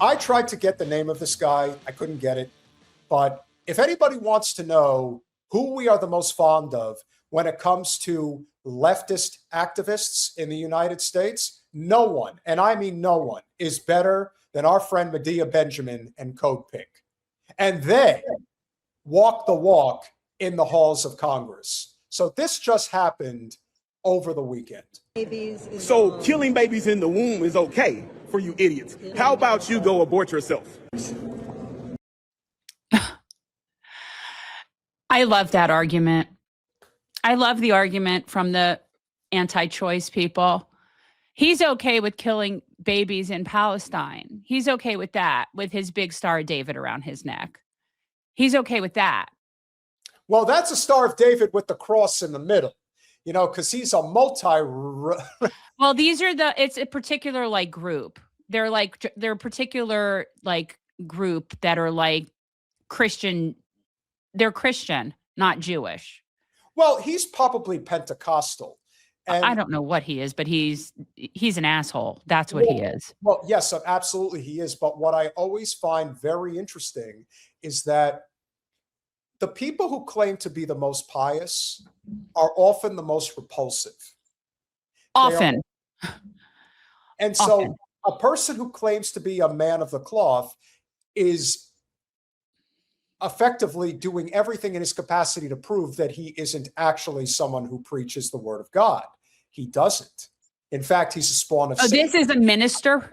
I tried to get the name of this guy. I couldn't get it. But if anybody wants to know who we are the most fond of when it comes to leftist activists in the United States, no one, and I mean no one, is better than our friend Medea Benjamin and CodePink. And they walk the walk in the halls of Congress. So this just happened over the weekend. So killing babies in the womb is okay for you idiots. How about you go abort yourself? I love that argument. I love the argument from the anti-choice people. He's okay with killing babies in Palestine. He's okay with that, with his big Star of David around his neck. He's okay with that. Well, that's a Star of David with the cross in the middle, you know, because he's a Well, it's a particular like group. They're a particular like group that are like Christian. They're Christian, not Jewish. Well, he's probably Pentecostal. And I don't know what he is, but he's an asshole. That's what he is. Well, yes, absolutely he is. But what I always find very interesting is that the people who claim to be the most pious are often the most repulsive. Often. And so a person who claims to be a man of the cloth is effectively doing everything in his capacity to prove that he isn't actually someone who preaches the word of God. He doesn't. In fact, he's a spawn of Satan. This is a minister?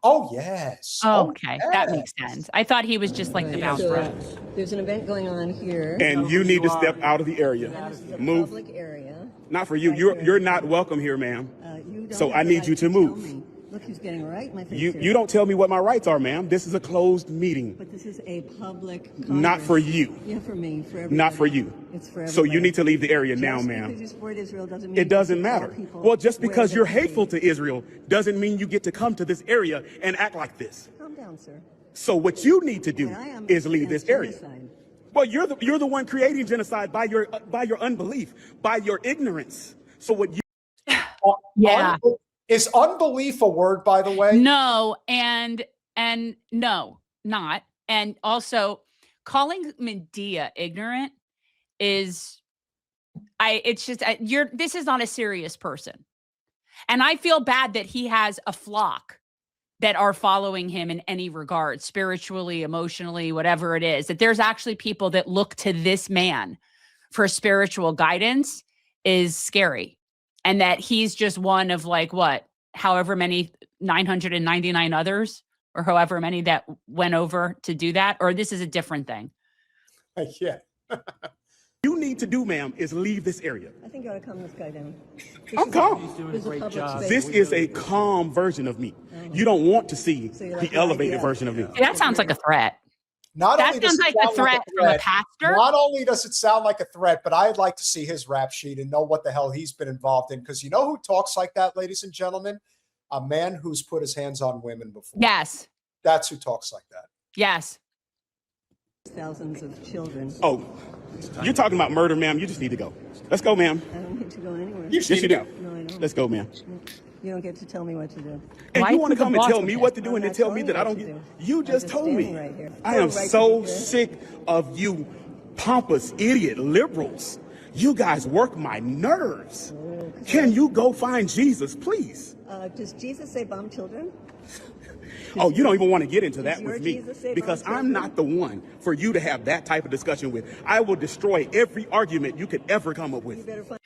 Oh, yes. Okay, yes. That makes sense. I thought he was just like the bouncer. There's an event going on here. And you need to step out of the area. Move. Public area. Not for you. You're not welcome here, ma'am. So I need you to move. Look who's getting right in my face. You don't tell me what my rights are, ma'am. This is a closed meeting. But this is a public Congress. Not for you. Yeah, for me, for everybody. Not for you. It's for everybody. So you need to leave the area now, Just ma'am. because you support Israel doesn't mean It doesn't you support matter. people Well, just because you're wherever they hateful be. to Israel doesn't mean you get to come to this area and act like this. Calm down, sir. So what you need to do And I am is leave this area. genocide. Well, you're the one creating genocide by your unbelief, by your ignorance. So what you Yeah. Is unbelief a word, by the way? No, and no, not. And also calling Medea ignorant is this is not a serious person. And I feel bad that he has a flock that are following him in any regard, spiritually, emotionally, whatever it is, that there's actually people that look to this man for spiritual guidance is scary. And that he's just one of however many 999 others or however many that went over to do that, or this is a different thing. Yeah. you need to do, ma'am, is leave this area. I think you ought to calm this guy down. I'm calm. This is a public space. This is a calm version of me. You don't want to see So you like the elevated version of me. That sounds like a threat. That sounds like a threat from a pastor. Not only does it sound like a threat, but I'd like to see his rap sheet and know what the hell he's been involved in. Because you know who talks like that, ladies and gentlemen? A man who's put his hands on women before. Yes. That's who talks like that. Yes. Thousands of children. Oh, you're talking about murder, ma'am. You just need to go. Let's go, ma'am. I don't need to go anywhere. You just Yes, need you to do. go. No, I don't. Let's go, ma'am. You don't get to tell me what to do. And Why you want to is he come the and tell boss me of what to it? do and then I'm tell not me that I don't telling you get. what to do. You I'm just just told me. standing right here. I You am have a right to so be here. sick of you pompous idiot liberals. You guys work my nerves. Can you go find Jesus, please? Does Jesus say bomb children? Oh, you don't even want to get into that Does your with me Jesus say because bomb I'm not the one for you to have that type of discussion with. I will destroy every argument you could ever come up You with. better find.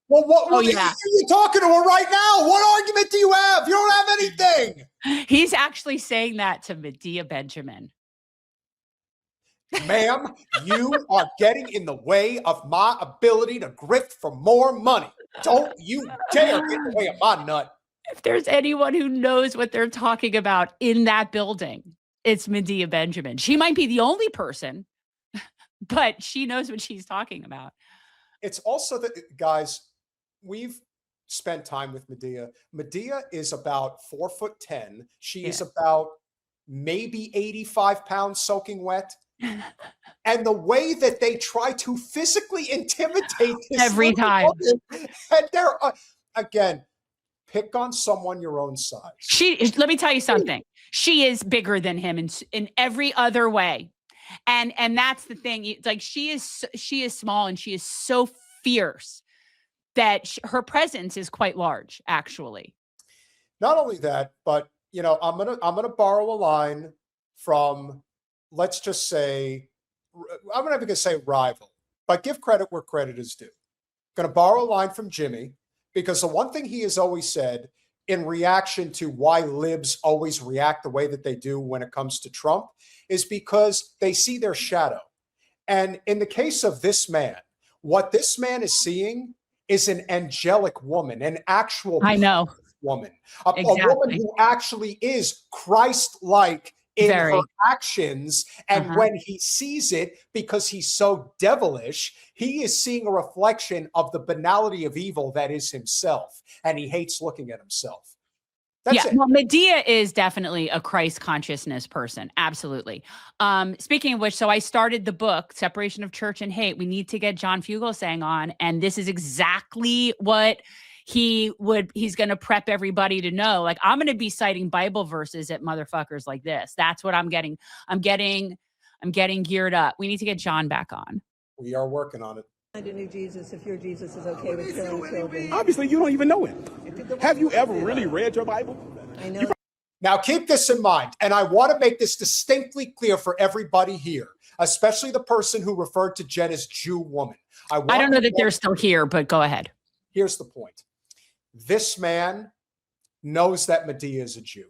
Well, what yeah. are you talking to her right now? What argument do you have? You don't have anything. He's actually saying that to Medea Benjamin. Ma'am, you are getting in the way of my ability to grift for more money. Don't you dare get in the way of my nut. If there's anyone who knows what they're talking about in that building, it's Medea Benjamin. She might be the only person, but she knows what she's talking about. It's also that, guys, we've spent time with Medea. Medea is about 4'10". She is about maybe 85 pounds soaking wet. And the way that they try to physically intimidate this Every time. woman, and they're again, pick on someone your own size. Let me tell you something. She is bigger than him in every other way. And that's the thing. Like she is small and she is so fierce that her presence is quite large, actually. Not only that, but you know, I'm gonna borrow a line from, let's just say, I'm not even gonna say rival, but give credit where credit is due. Going to borrow a line from Jimmy, because the one thing he has always said in reaction to why libs always react the way that they do when it comes to Trump is because they see their shadow. And in the case of this man, what this man is seeing is an angelic woman, an actual woman, a woman who actually is Christ-like in her actions. And when he sees it, because he's so devilish, he is seeing a reflection of the banality of evil that is himself. And he hates looking at himself. That's it. Well, Medea is definitely a Christ consciousness person. Absolutely. Speaking of which, so I started the book, Separation of Church and Hate. We need to get John Fugelsang on. And this is exactly what he's going to prep everybody to know. Like, I'm going to be citing Bible verses at motherfuckers like this. That's what I'm getting. I'm getting geared up. We need to get John back on. We are working on it. Find a new Jesus if your Jesus is okay with killing children. Obviously, you don't even know him. Have you ever really read your Bible? I know. Now, keep this in mind, and I want to make this distinctly clear for everybody here, especially the person who referred to Jen as Jew woman. I don't know that they're still here, but go ahead. Here's the point. This man knows that Medea is a Jew.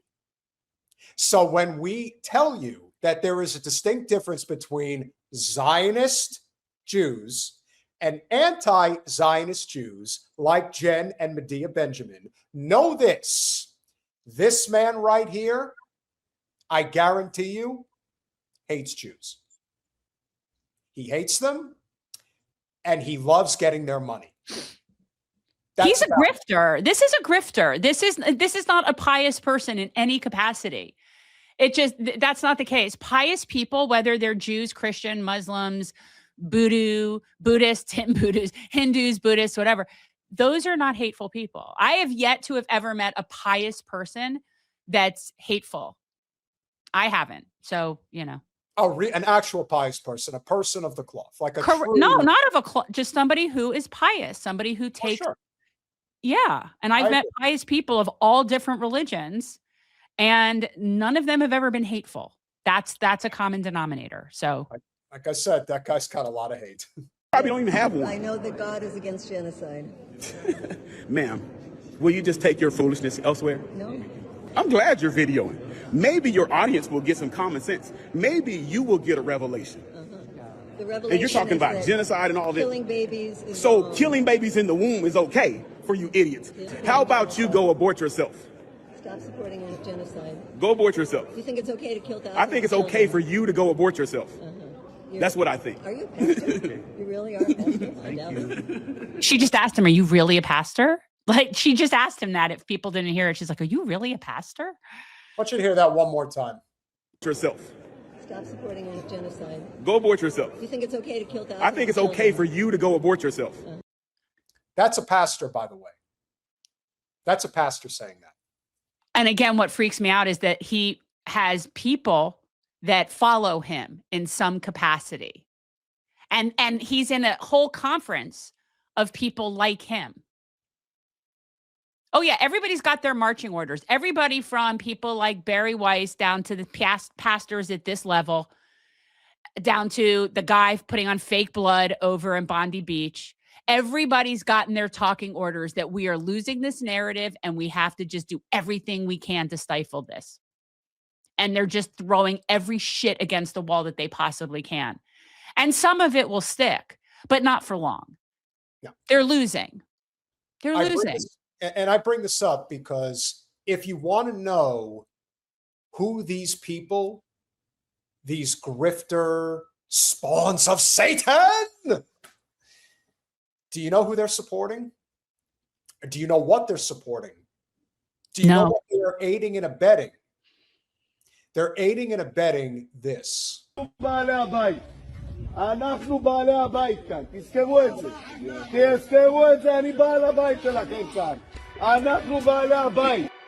So when we tell you that there is a distinct difference between Zionist Jews and anti-Zionist Jews like Jen and Medea Benjamin, know this. This man right here, I guarantee you, hates Jews. He hates them, and he loves getting their money. He's a grifter. This is a grifter. This is not a pious person in any capacity. That's not the case. Pious people, whether they're Jews, Christian, Muslims, Buddhists, Hindus, Buddhists, whatever, those are not hateful people. I have yet to have ever met a pious person that's hateful. I haven't. So, you know. An actual pious person, a person of the cloth, like a no, not of a cloth, just somebody who is pious, somebody who takes. Sure. Yeah. And I've met pious people of all different religions, and none of them have ever been hateful. That's a common denominator. So, like I said, that guy's got a lot of hate. Probably don't even have one. I know that God is against genocide. Ma'am, will you just take your foolishness elsewhere? No. I'm glad you're videoing. Maybe your audience will get some common sense. Maybe you will get a revelation. The revelation And you're talking about genocide and all this. Killing babies is So wrong. killing babies in the womb is okay for you idiots. How about you go abort yourself? Stop supporting genocide. Go abort yourself. You think it's okay to kill thousands? I think it's of okay children? for you to go abort yourself. That's what I think. Are you a pastor? You really are a pastor? I doubt it. she just asked him, "Are you really a pastor?" Like, she just asked him that. If people didn't hear it, she's like, "Are you really a pastor?" I want you to hear that one more time. Yourself. Stop supporting genocide. Go abort yourself. You think it's okay to kill thousands? I think it's of okay children? for you to go abort yourself. That's a pastor, by the way. That's a pastor saying that. And again, what freaks me out is that he has people that follow him in some capacity. And he's in a whole conference of people like him. Oh, yeah, everybody's got their marching orders. Everybody from people like Barry Weiss down to the pastors at this level, down to the guy putting on fake blood over in Bondi Beach. Everybody's gotten their talking orders that we are losing this narrative and we have to just do everything we can to stifle this. And they're just throwing every shit against the wall that they possibly can. And some of it will stick, but not for long. Yeah. They're losing. They're losing. And I bring this up because if you want to know who these people, these grifter spawns of Satan, do you know who they're supporting? Or do you know what they're supporting? Do you know what they're aiding and abetting? They're aiding and abetting this. אנחנו בעלי הבית כאן, תזכרו את זה. תזכרו את זה, אני בעל הבית שלכם כאן. Anak ko bala, bay!